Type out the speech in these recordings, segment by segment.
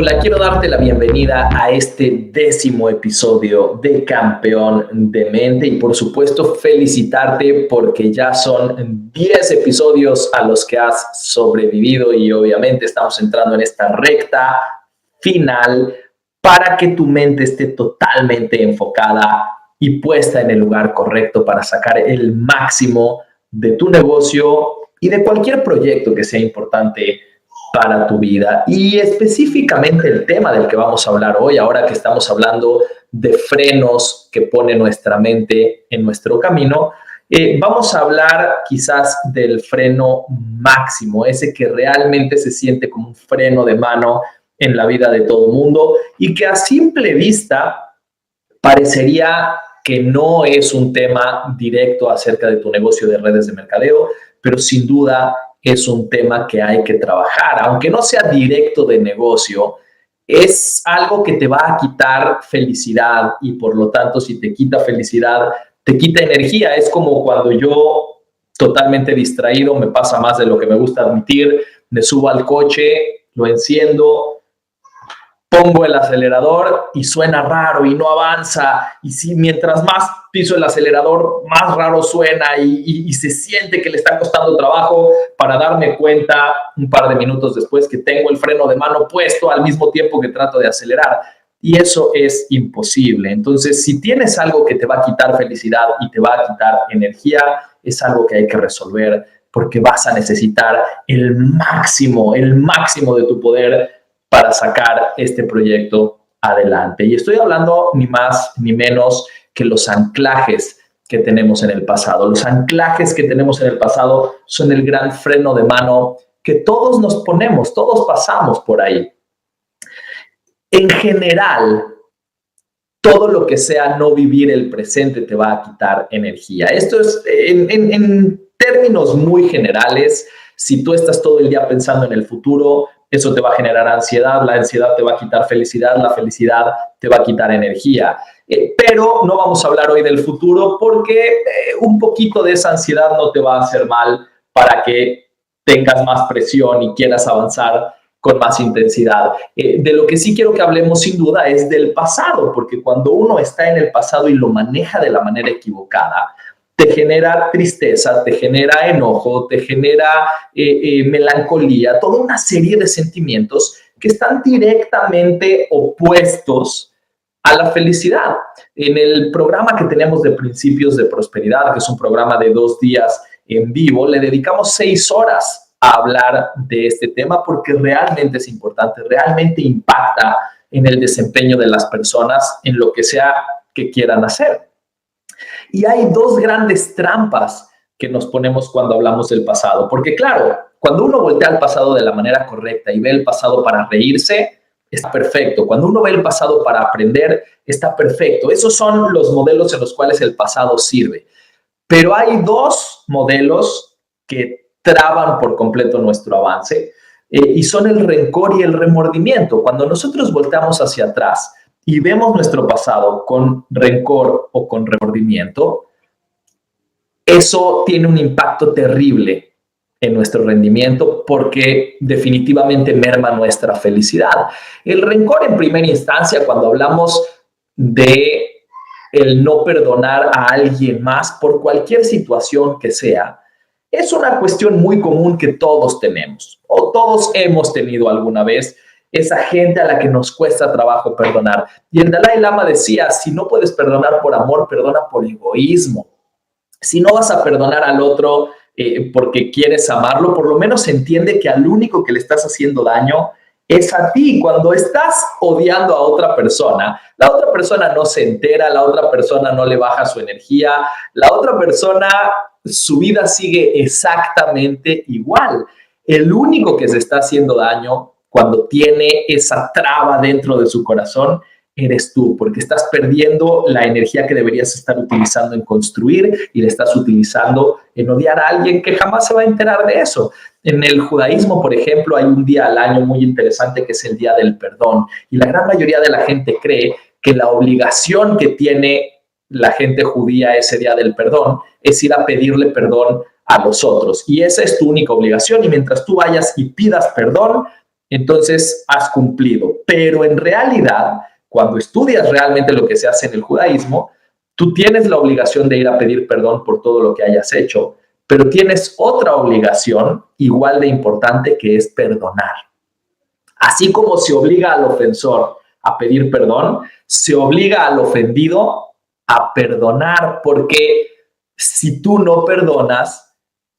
Hola, quiero darte la bienvenida a este 10º episodio de Campeón de Mente y por supuesto felicitarte porque ya son 10 episodios a los que has sobrevivido y obviamente estamos entrando en esta recta final para que tu mente esté totalmente enfocada y puesta en el lugar correcto para sacar el máximo de tu negocio y de cualquier proyecto que sea importante para tu vida. Y específicamente el tema del que vamos a hablar hoy, ahora que estamos hablando de frenos que pone nuestra mente en nuestro camino, vamos a hablar quizás del freno máximo, ese que realmente se siente como un freno de mano en la vida de todo mundo y que a simple vista parecería que no es un tema directo acerca de tu negocio de redes de mercadeo, pero sin duda es un tema que hay que trabajar. Aunque no sea directo de negocio, es algo que te va a quitar felicidad y por lo tanto, si te quita felicidad, te quita energía. Es como cuando yo, totalmente distraído, me pasa más de lo que me gusta admitir, me subo al coche, lo enciendo, pongo el acelerador y suena raro y no avanza. Y si mientras más piso el acelerador, más raro suena y se siente que le está costando trabajo para darme cuenta un par de minutos después que tengo el freno de mano puesto al mismo tiempo que trato de acelerar. Y eso es imposible. Entonces, si tienes algo que te va a quitar felicidad y te va a quitar energía, es algo que hay que resolver porque vas a necesitar el máximo de tu poder para sacar este proyecto adelante. Y estoy hablando ni más ni menos que los anclajes que tenemos en el pasado. Los anclajes que tenemos en el pasado son el gran freno de mano que todos nos ponemos, todos pasamos por ahí. En general, todo lo que sea no vivir el presente te va a quitar energía. Esto es en términos muy generales. Si tú estás todo el día pensando en el futuro, eso te va a generar ansiedad, la ansiedad te va a quitar felicidad, la felicidad te va a quitar energía. Pero no vamos a hablar hoy del futuro porque un poquito de esa ansiedad no te va a hacer mal para que tengas más presión y quieras avanzar con más intensidad. De lo que sí quiero que hablemos sin duda es del pasado, porque cuando uno está en el pasado y lo maneja de la manera equivocada, te genera tristeza, te genera enojo, te genera melancolía, toda una serie de sentimientos que están directamente opuestos a la felicidad. En el programa que tenemos de Principios de Prosperidad, que es un programa de 2 días en vivo, le dedicamos 6 horas a hablar de este tema porque realmente es importante, realmente impacta en el desempeño de las personas en lo que sea que quieran hacer. Y hay 2 grandes trampas que nos ponemos cuando hablamos del pasado. Porque claro, cuando uno voltea al pasado de la manera correcta y ve el pasado para reírse, está perfecto. Cuando uno ve el pasado para aprender, está perfecto. Esos son los modelos en los cuales el pasado sirve. Pero hay 2 modelos que traban por completo nuestro avance y son el rencor y el remordimiento. Cuando nosotros volteamos hacia atrás y vemos nuestro pasado con rencor o con remordimiento, eso tiene un impacto terrible en nuestro rendimiento porque definitivamente merma nuestra felicidad. El rencor en primera instancia, cuando hablamos de el no perdonar a alguien más por cualquier situación que sea, es una cuestión muy común que todos tenemos o todos hemos tenido alguna vez. Esa gente a la que nos cuesta trabajo perdonar. Y el Dalai Lama decía, si no puedes perdonar por amor, perdona por egoísmo. Si no vas a perdonar al otro porque quieres amarlo, por lo menos entiende que al único que le estás haciendo daño es a ti. Cuando estás odiando a otra persona, la otra persona no se entera, la otra persona no le baja su energía, la otra persona, su vida sigue exactamente igual. El único que se está haciendo daño cuando tiene esa traba dentro de su corazón, eres tú, porque estás perdiendo la energía que deberías estar utilizando en construir y la estás utilizando en odiar a alguien que jamás se va a enterar de eso. En el judaísmo, por ejemplo, hay un día al año muy interesante que es el Día del Perdón y la gran mayoría de la gente cree que la obligación que tiene la gente judía ese Día del Perdón es ir a pedirle perdón a los otros y esa es tu única obligación y mientras tú vayas y pidas perdón, entonces has cumplido. Pero en realidad, cuando estudias realmente lo que se hace en el judaísmo, tú tienes la obligación de ir a pedir perdón por todo lo que hayas hecho, pero tienes otra obligación igual de importante, que es perdonar. Así como se obliga al ofensor a pedir perdón, se obliga al ofendido a perdonar, porque si tú no perdonas,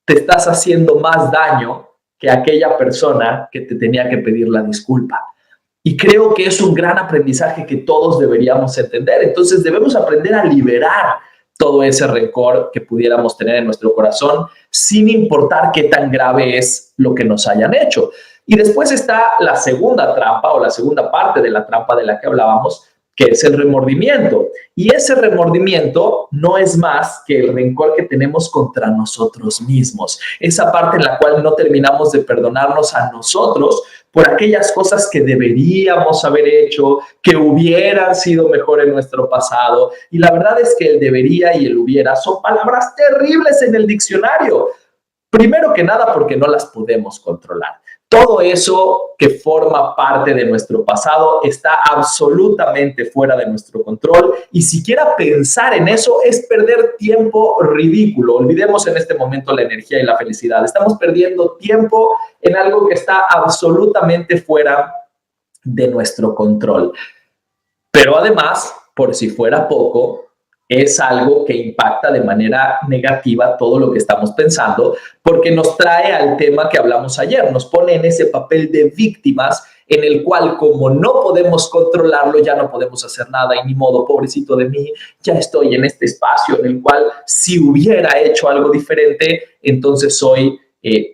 te estás haciendo más daño que aquella persona que te tenía que pedir la disculpa. Y creo que es un gran aprendizaje que todos deberíamos entender. Entonces debemos aprender a liberar todo ese rencor que pudiéramos tener en nuestro corazón, sin importar qué tan grave es lo que nos hayan hecho. Y después está la segunda trampa, o la segunda parte de la trampa de la que hablábamos, que es el remordimiento. Y ese remordimiento no es más que el rencor que tenemos contra nosotros mismos. Esa parte en la cual no terminamos de perdonarnos a nosotros por aquellas cosas que deberíamos haber hecho, que hubieran sido mejor en nuestro pasado. Y la verdad es que el debería y el hubiera son palabras terribles en el diccionario. Primero que nada, porque no las podemos controlar. Todo eso que forma parte de nuestro pasado está absolutamente fuera de nuestro control, y siquiera pensar en eso es perder tiempo ridículo. Olvidemos en este momento la energía y la felicidad. Estamos perdiendo tiempo en algo que está absolutamente fuera de nuestro control. Pero además, por si fuera poco, es algo que impacta de manera negativa todo lo que estamos pensando, porque nos trae al tema que hablamos ayer, nos pone en ese papel de víctimas en el cual, como no podemos controlarlo, ya no podemos hacer nada y ni modo, pobrecito de mí, ya estoy en este espacio en el cual si hubiera hecho algo diferente, entonces hoy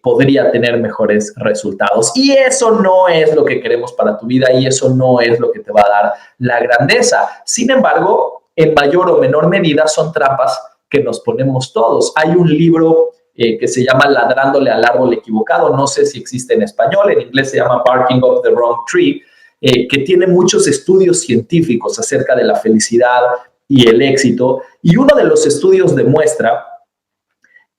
podría tener mejores resultados. Y eso no es lo que queremos para tu vida, y eso no es lo que te va a dar la grandeza. Sin embargo, en mayor o menor medida son trampas que nos ponemos todos. Hay un libro que se llama Ladrándole al árbol equivocado, no sé si existe en español, en inglés se llama Barking Up the Wrong Tree, que tiene muchos estudios científicos acerca de la felicidad y el éxito, y uno de los estudios demuestra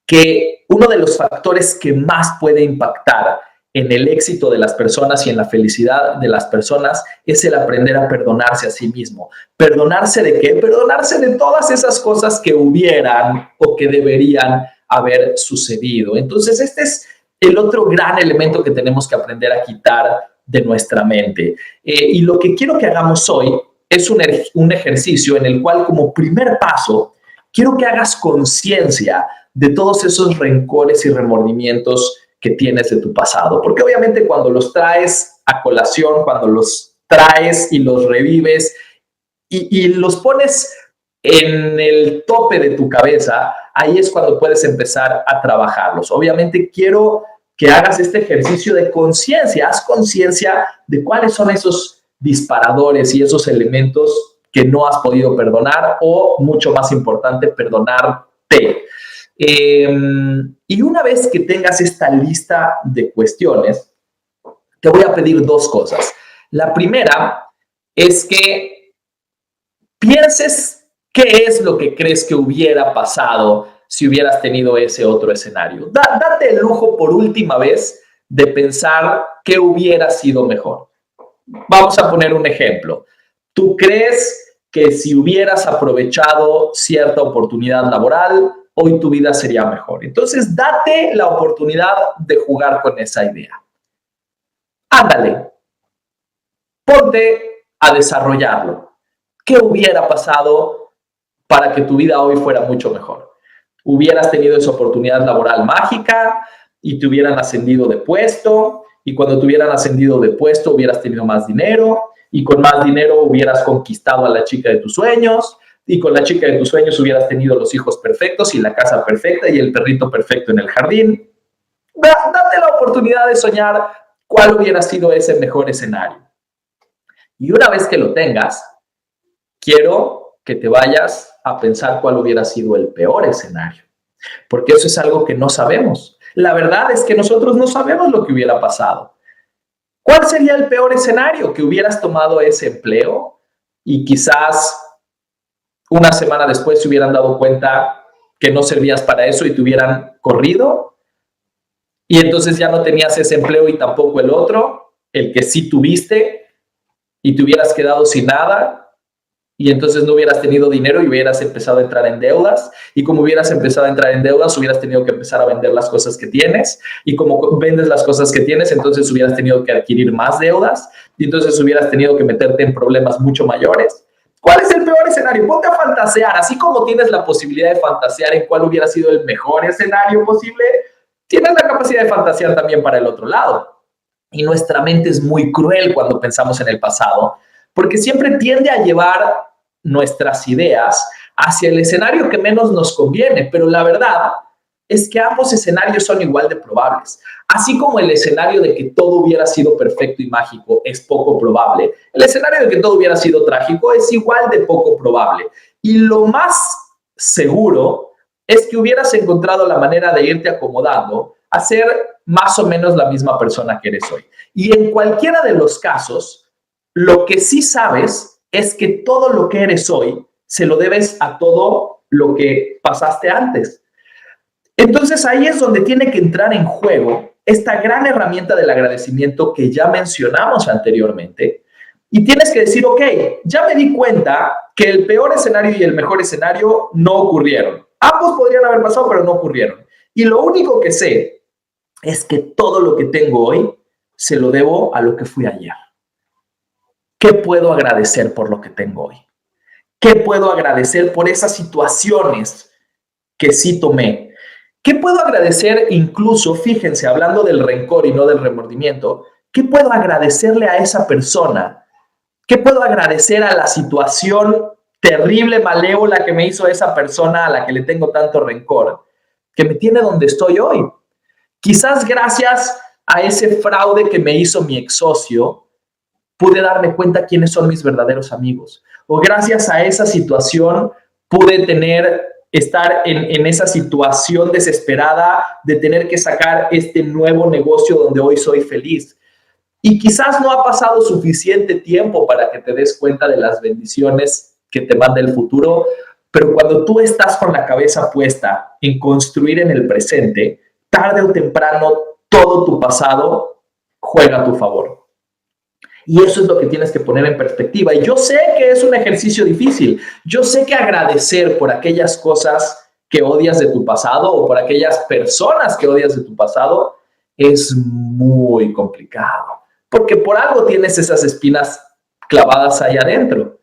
que uno de los factores que más puede impactar en el éxito de las personas y en la felicidad de las personas es el aprender a perdonarse a sí mismo. ¿Perdonarse de qué? Perdonarse de todas esas cosas que hubieran o que deberían haber sucedido. Entonces, este es el otro gran elemento que tenemos que aprender a quitar de nuestra mente. Y lo que quiero que hagamos hoy es un ejercicio en el cual, como primer paso, quiero que hagas conciencia de todos esos rencores y remordimientos que tienes de tu pasado. Porque obviamente cuando los traes a colación, cuando los traes y los revives y los pones en el tope de tu cabeza, ahí es cuando puedes empezar a trabajarlos. Obviamente quiero que hagas este ejercicio de conciencia. Haz conciencia de cuáles son esos disparadores y esos elementos que no has podido perdonar, o, mucho más importante, perdonarte. Y una vez que tengas esta lista de cuestiones, te voy a pedir dos cosas. La primera es que pienses qué es lo que crees que hubiera pasado si hubieras tenido ese otro escenario. Date el lujo por última vez de pensar qué hubiera sido mejor. Vamos a poner un ejemplo. ¿Tú crees que si hubieras aprovechado cierta oportunidad laboral, hoy tu vida sería mejor? Entonces, date la oportunidad de jugar con esa idea. Ándale, ponte a desarrollarlo. ¿Qué hubiera pasado para que tu vida hoy fuera mucho mejor? Hubieras tenido esa oportunidad laboral mágica y te hubieran ascendido de puesto, y cuando te hubieran ascendido de puesto hubieras tenido más dinero, y con más dinero hubieras conquistado a la chica de tus sueños, y con la chica de tus sueños hubieras tenido los hijos perfectos y la casa perfecta y el perrito perfecto en el jardín. Date la oportunidad de soñar cuál hubiera sido ese mejor escenario. Y una vez que lo tengas, quiero que te vayas a pensar cuál hubiera sido el peor escenario, porque eso es algo que no sabemos. La verdad es que nosotros no sabemos lo que hubiera pasado. ¿Cuál sería el peor escenario? Que hubieras tomado ese empleo y quizás una semana después se hubieran dado cuenta que no servías para eso y te hubieran corrido, y entonces ya no tenías ese empleo y tampoco el otro, el que sí tuviste y te hubieras quedado sin nada y entonces no hubieras tenido dinero y hubieras empezado a entrar en deudas, y como hubieras empezado a entrar en deudas hubieras tenido que empezar a vender las cosas que tienes, y como vendes las cosas que tienes entonces hubieras tenido que adquirir más deudas y entonces hubieras tenido que meterte en problemas mucho mayores. ¿Cuál es el peor escenario? Ponte a fantasear, así como tienes la posibilidad de fantasear en cuál hubiera sido el mejor escenario posible, tienes la capacidad de fantasear también para el otro lado. Y nuestra mente es muy cruel cuando pensamos en el pasado, porque siempre tiende a llevar nuestras ideas hacia el escenario que menos nos conviene, pero la verdad es que ambos escenarios son igual de probables. Así como el escenario de que todo hubiera sido perfecto y mágico es poco probable, el escenario de que todo hubiera sido trágico es igual de poco probable. Y lo más seguro es que hubieras encontrado la manera de irte acomodando a ser más o menos la misma persona que eres hoy. Y en cualquiera de los casos, lo que sí sabes es que todo lo que eres hoy se lo debes a todo lo que pasaste antes. Entonces ahí es donde tiene que entrar en juego esta gran herramienta del agradecimiento que ya mencionamos anteriormente. Y tienes que decir, ok, ya me di cuenta que el peor escenario y el mejor escenario no ocurrieron. Ambos podrían haber pasado, pero no ocurrieron. Y lo único que sé es que todo lo que tengo hoy se lo debo a lo que fui ayer. ¿Qué puedo agradecer por lo que tengo hoy? ¿Qué puedo agradecer por esas situaciones que sí tomé? ¿Qué puedo agradecer incluso, fíjense, hablando del rencor y no del remordimiento, qué puedo agradecerle a esa persona? ¿Qué puedo agradecer a la situación terrible, malévola que me hizo esa persona a la que le tengo tanto rencor, que me tiene donde estoy hoy? Quizás gracias a ese fraude que me hizo mi ex socio, pude darme cuenta quiénes son mis verdaderos amigos. O gracias a esa situación pude estar en esa situación desesperada de tener que sacar este nuevo negocio donde hoy soy feliz. Y quizás no ha pasado suficiente tiempo para que te des cuenta de las bendiciones que te manda el futuro, pero cuando tú estás con la cabeza puesta en construir en el presente, tarde o temprano todo tu pasado juega a tu favor. Y eso es lo que tienes que poner en perspectiva. Y yo sé que es un ejercicio difícil. Yo sé que agradecer por aquellas cosas que odias de tu pasado o por aquellas personas que odias de tu pasado es muy complicado. Porque por algo tienes esas espinas clavadas ahí adentro.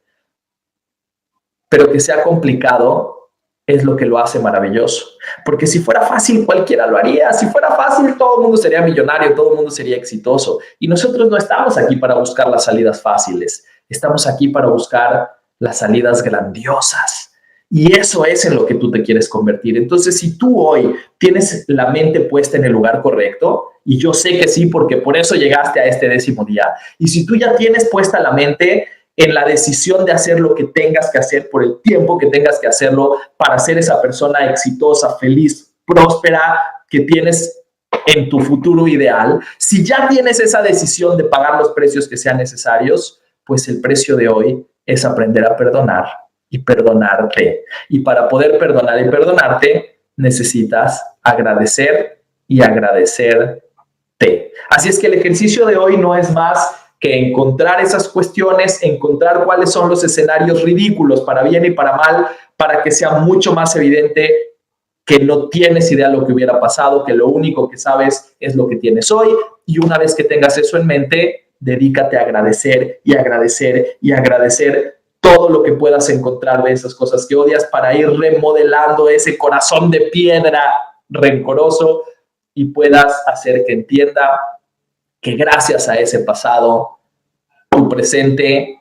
Pero que sea complicado es lo que lo hace maravilloso. Porque si fuera fácil, cualquiera lo haría. Si fuera fácil, todo el mundo sería millonario, todo el mundo sería exitoso. Y nosotros no estamos aquí para buscar las salidas fáciles. Estamos aquí para buscar las salidas grandiosas. Y eso es en lo que tú te quieres convertir. Entonces, si tú hoy tienes la mente puesta en el lugar correcto, y yo sé que sí, porque por eso llegaste a este 10º día, y si tú ya tienes puesta la mente en la decisión de hacer lo que tengas que hacer por el tiempo que tengas que hacerlo para ser esa persona exitosa, feliz, próspera que tienes en tu futuro ideal, si ya tienes esa decisión de pagar los precios que sean necesarios, pues el precio de hoy es aprender a perdonar y perdonarte. Y para poder perdonar y perdonarte, necesitas agradecer y agradecerte. Así es que el ejercicio de hoy no es más que encontrar esas cuestiones, encontrar cuáles son los escenarios ridículos para bien y para mal, para que sea mucho más evidente que no tienes idea de lo que hubiera pasado, que lo único que sabes es lo que tienes hoy. Y una vez que tengas eso en mente, dedícate a agradecer y agradecer y agradecer todo lo que puedas encontrar de esas cosas que odias para ir remodelando ese corazón de piedra rencoroso y puedas hacer que entienda que gracias a ese pasado, tu presente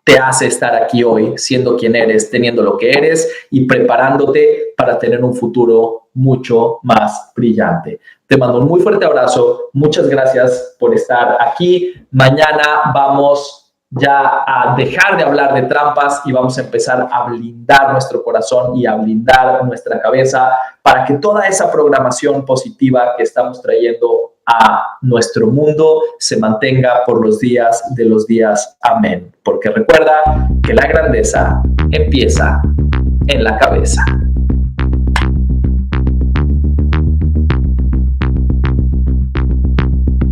te hace estar aquí hoy, siendo quien eres, teniendo lo que eres y preparándote para tener un futuro mucho más brillante. Te mando un muy fuerte abrazo. Muchas gracias por estar aquí. Mañana vamos ya a dejar de hablar de trampas y vamos a empezar a blindar nuestro corazón y a blindar nuestra cabeza para que toda esa programación positiva que estamos trayendo a nuestro mundo se mantenga por los días de los días. Amén. Porque recuerda que la grandeza empieza en la cabeza.